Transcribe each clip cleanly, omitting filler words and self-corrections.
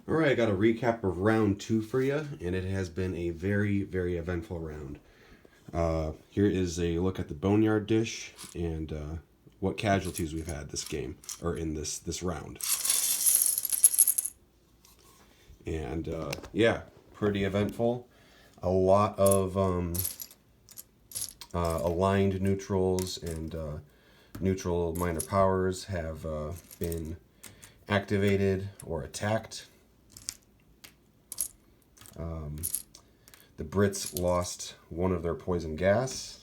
All right, I got a recap of round 2 for you, and it has been a very, very eventful round. Here is a look at the Boneyard dish and what casualties we've had this game, or in this round. And yeah, pretty eventful. A lot of aligned neutrals and neutral minor powers have been activated or attacked. The Brits lost one of their poison gas.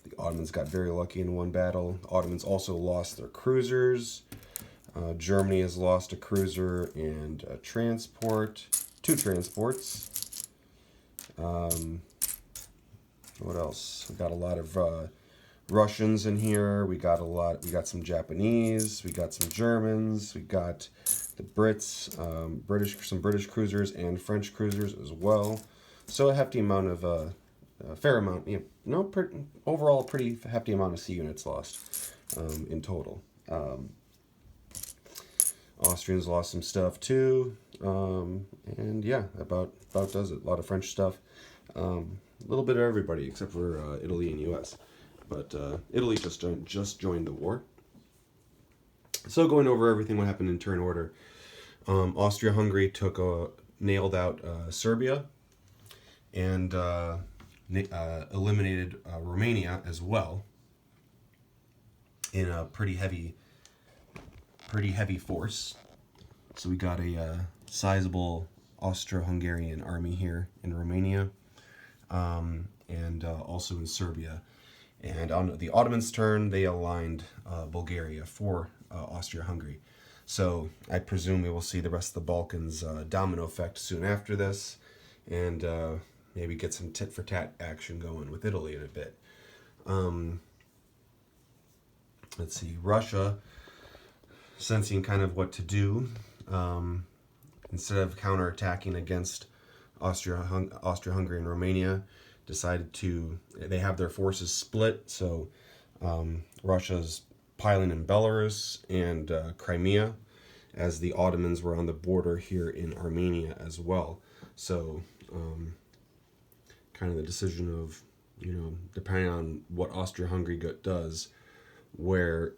The Ottomans got very lucky in one battle. The Ottomans also lost their cruisers. Germany has lost a cruiser and a transport, 2 transports. What else? We got a lot of Russians in here. We got some Japanese. We got some Germans. We got the Brits, some British cruisers and French cruisers as well. So a hefty amount of, a fair amount, overall pretty hefty amount of sea units lost in total. Austrians lost some stuff too, and yeah, about does it. A lot of French stuff, a little bit of everybody except for Italy and U.S. But Italy just joined the war. So going over everything what happened in turn order, Austria-Hungary nailed out Serbia, and eliminated Romania as well in a pretty heavy force. So we got a sizable Austro-Hungarian army here in Romania, and also in Serbia. And on the Ottomans' turn, they aligned Bulgaria for Austria-Hungary. So I presume we will see the rest of the Balkans domino effect soon after this, and maybe get some tit-for-tat action going with Italy in a bit. Let's see, Russia, sensing kind of what to do, instead of counterattacking against Austria-Hungary and Romania, decided they have their forces split, so Russia's piling in Belarus and Crimea, as the Ottomans were on the border here in Armenia as well. So kind of the decision of, depending on what Austria-Hungary does, where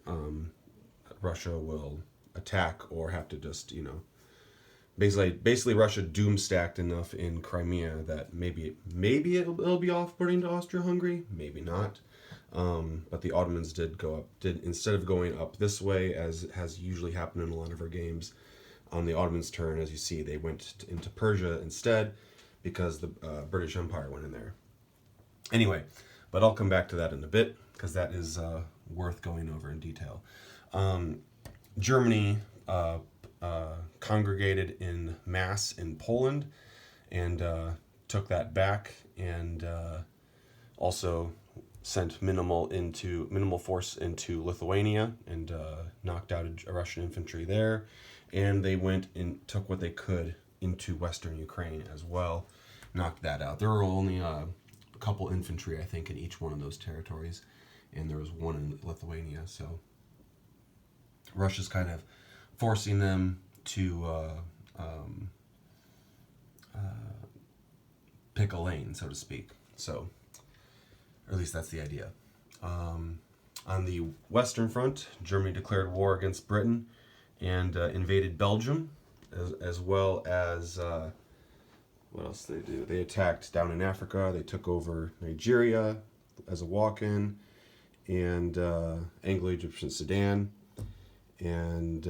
Russia will attack or have to just, basically Russia doom-stacked enough in Crimea that maybe it'll be off-putting to Austria-Hungary, maybe not. But the Ottomans did instead of going up this way, as has usually happened in a lot of our games, on the Ottomans' turn, as you see, they went into Persia instead, because the British Empire went in there. Anyway, but I'll come back to that in a bit, because that is worth going over in detail. Germany congregated in mass in Poland and took that back, and also sent minimal force into Lithuania and knocked out a Russian infantry there, and they went and took what they could into western Ukraine as well, knocked that out. There were only a couple infantry, I think, in each one of those territories, and there was one in Lithuania. So Russia's kind of forcing them to pick a lane, so to speak. So, or at least that's the idea. On the Western Front, Germany declared war against Britain and invaded Belgium, as well as, what else did they do? They attacked down in Africa. They took over Nigeria as a walk-in, and Anglo-Egyptian Sudan, and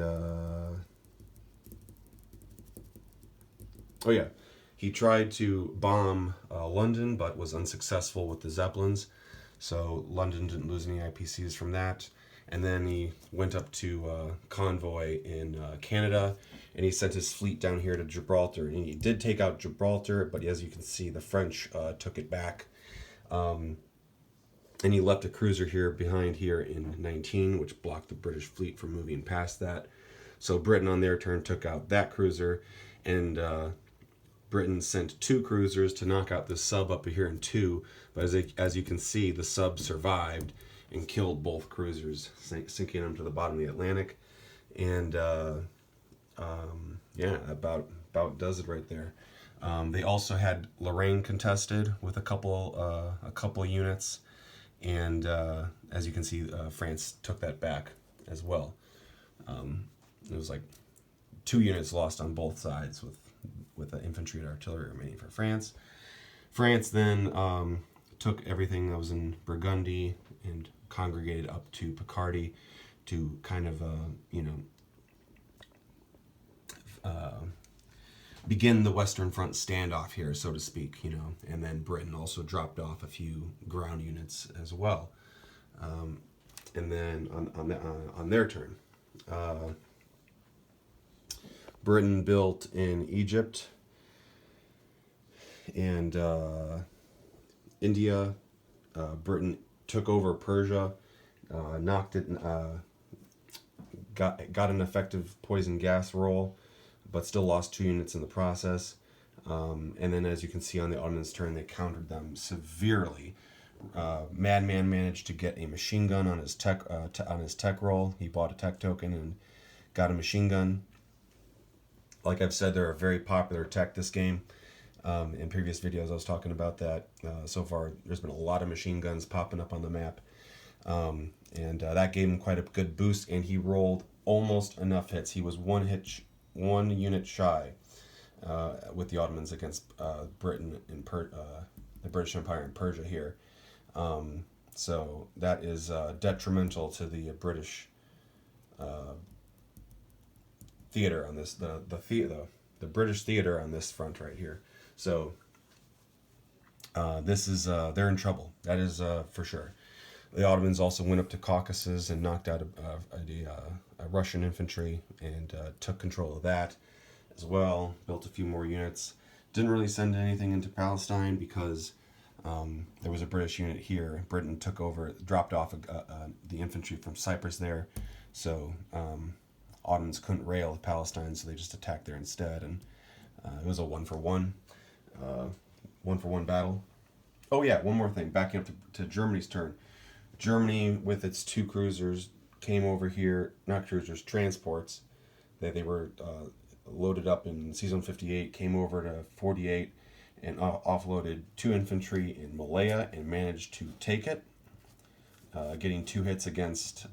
he tried to bomb London, but was unsuccessful with the Zeppelins, so London didn't lose any IPCs from that. And then he went up to Convoy in Canada, and he sent his fleet down here to Gibraltar. And he did take out Gibraltar, but as you can see, the French took it back. And he left a cruiser behind here in 19, which blocked the British fleet from moving past that. So Britain, on their turn, took out that cruiser, and Britain sent 2 cruisers to knock out this sub up here in 2. But as you can see, the sub survived and killed both cruisers, sinking them to the bottom of the Atlantic. And Yeah, about does it right there. They also had Lorraine contested with a couple units, and as you can see, France took that back as well. It was like 2 units lost on both sides with the infantry and artillery remaining for France. France then took everything that was in Burgundy and congregated up to Picardy to kind of begin the Western Front standoff here, so to speak, and then Britain also dropped off a few ground units as well. And then on their turn, Britain built in Egypt and India. Britain took over Persia, knocked it, got an effective poison gas roll, but still lost 2 units in the process. And then, as you can see on the Ottomans' turn, they countered them severely. Madman managed to get a machine gun on his tech roll. He bought a tech token and got a machine gun. Like I've said, they're a very popular tech this game. In previous videos, I was talking about that. So far, there's been a lot of machine guns popping up on the map. And that gave him quite a good boost, and he rolled almost enough hits. He was one unit shy with the Ottomans against Britain and the British Empire and Persia here. So that is detrimental to the British theater on this, the British theater on this front right here. So this is they're in trouble. That is for sure. The Ottomans also went up to Caucasus and knocked out a Russian infantry and took control of that as well. Built a few more units. Didn't really send anything into Palestine because there was a British unit here. Britain took over, dropped off the infantry from Cyprus there. So Ottomans couldn't rail Palestine, so they just attacked there instead. And it was a one-for-one battle. Oh yeah, one more thing. Backing up to Germany's turn. Germany, with its 2 cruisers, came over here, not cruisers, transports. They were loaded up in Season 58, came over to 48, and offloaded 2 infantry in Malaya and managed to take it, getting 2 hits against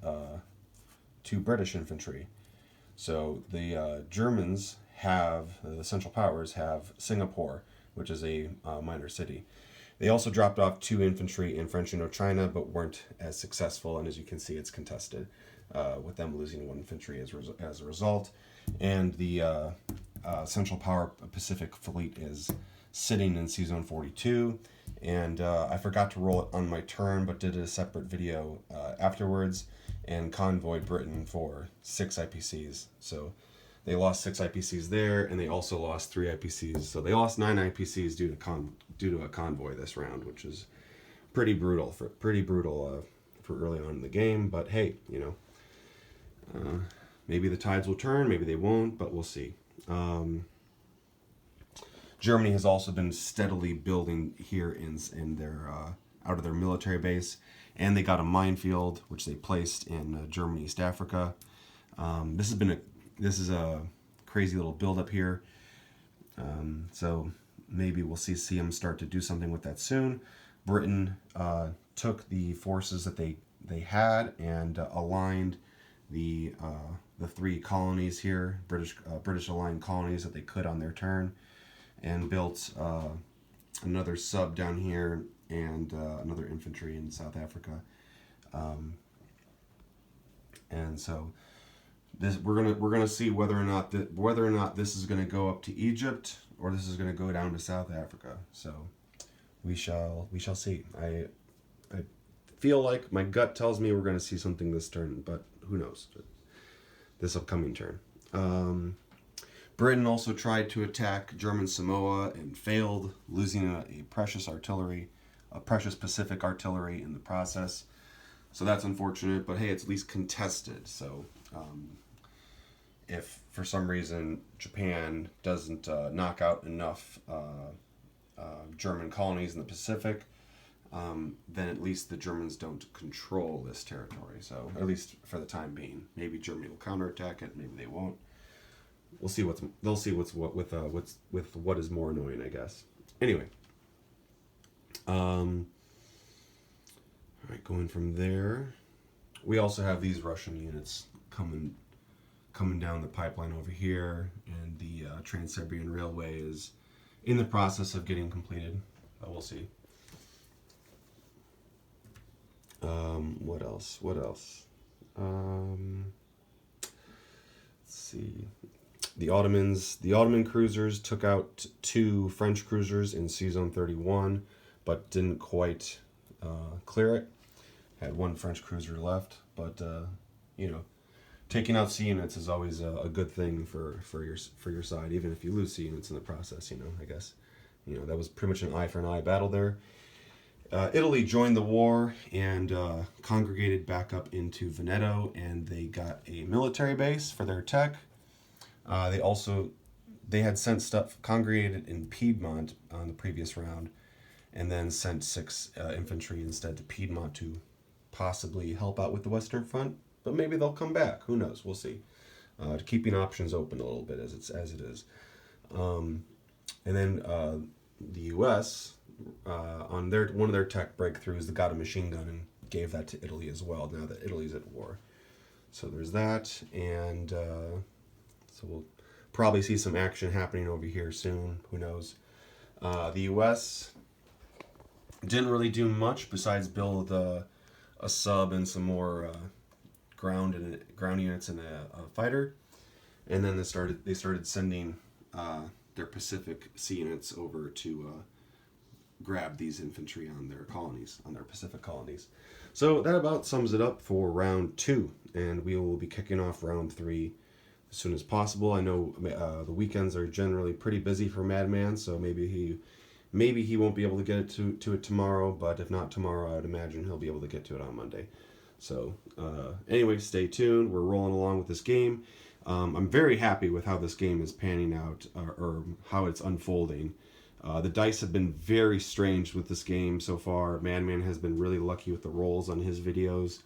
2 British infantry. So the Germans the Central Powers have Singapore, which is a minor city. They also dropped off 2 infantry in French Indochina, but weren't as successful. And as you can see, it's contested, with them losing 1 infantry as a result. And the Central Power Pacific Fleet is sitting in Season 42. And I forgot to roll it on my turn, but did a separate video afterwards and convoyed Britain for 6 IPCs. So they lost 6 IPCs there, and they also lost 3 IPCs. So they lost 9 IPCs due to a convoy this round, which is pretty brutal for early on in the game. But hey, maybe the tides will turn, maybe they won't, but we'll see. Germany has also been steadily building here in their out of their military base, and they got a minefield which they placed in Germany, East Africa. This is a crazy little buildup here. So maybe we'll see them start to do something with that soon. Britain took the forces that they had and aligned the 3 colonies here, British aligned colonies that they could on their turn, and built another sub down here and another infantry in South Africa. And so we're gonna see whether or not this is gonna go up to Egypt or this is gonna go down to South Africa. So we shall see. I feel like my gut tells me we're gonna see something this turn, but who knows? This upcoming turn. Britain also tried to attack German Samoa and failed, losing a precious Pacific artillery in the process. So that's unfortunate, but hey, it's at least contested. So if for some reason Japan doesn't knock out enough German colonies in the Pacific, then at least the Germans don't control this territory. So at least for the time being, maybe Germany will counterattack it, maybe they won't. we'll see what's they'll see what's what with what is more annoying, I guess. Anyway, all right, going from there, we also have these Russian units coming down the pipeline over here, and the Trans-Siberian Railway is in the process of getting completed. We'll see. What else? What else? Let's see. The Ottoman cruisers took out 2 French cruisers in Sea Zone 31, but didn't quite clear it. Had 1 French cruiser left, but you know, taking out sea units is always a good thing for your side, even if you lose sea units in the process. You know, I guess, you know, that was pretty much an eye for an eye battle there. Italy joined the war and congregated back up into Veneto, and they got a military base for their tech. They had sent stuff congregated in Piedmont on the previous round, and then sent 6 infantry instead to Piedmont to possibly help out with the Western Front. But maybe they'll come back. Who knows? We'll see. Keeping options open a little bit as it is. And then the U.S. On one of their tech breakthroughs, they got a machine gun and gave that to Italy as well. Now that Italy's at war, so there's that, and so we'll probably see some action happening over here soon. Who knows? The U.S. didn't really do much besides build a sub and some more ground units and a fighter, and then they started sending their Pacific sea units over to grab these infantry on their colonies, on their Pacific colonies. So that about sums it up for round 2, and we will be kicking off round 3 as soon as possible. I know the weekends are generally pretty busy for Madman, so maybe he won't be able to get to it tomorrow, but if not tomorrow, I'd imagine he'll be able to get to it on Monday. So anyway, stay tuned. We're rolling along with this game. I'm very happy with how this game is panning out, or how it's unfolding. The dice have been very strange with this game so far. Madman has been really lucky with the rolls on his videos.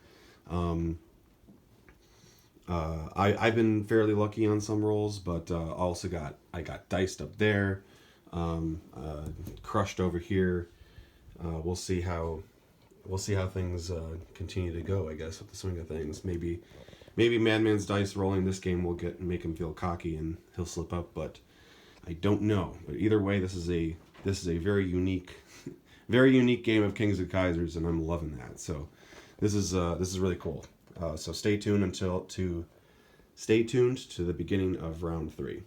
I've been fairly lucky on some rolls, but I got diced up there, crushed over here. We'll see how things continue to go, I guess, with the swing of things. Maybe Madman's dice rolling this game will make him feel cocky and he'll slip up, but I don't know. But either way, this is a very unique game of Kings and Kaisers, and I'm loving that. So this is really cool. So stay tuned to the beginning of round 3.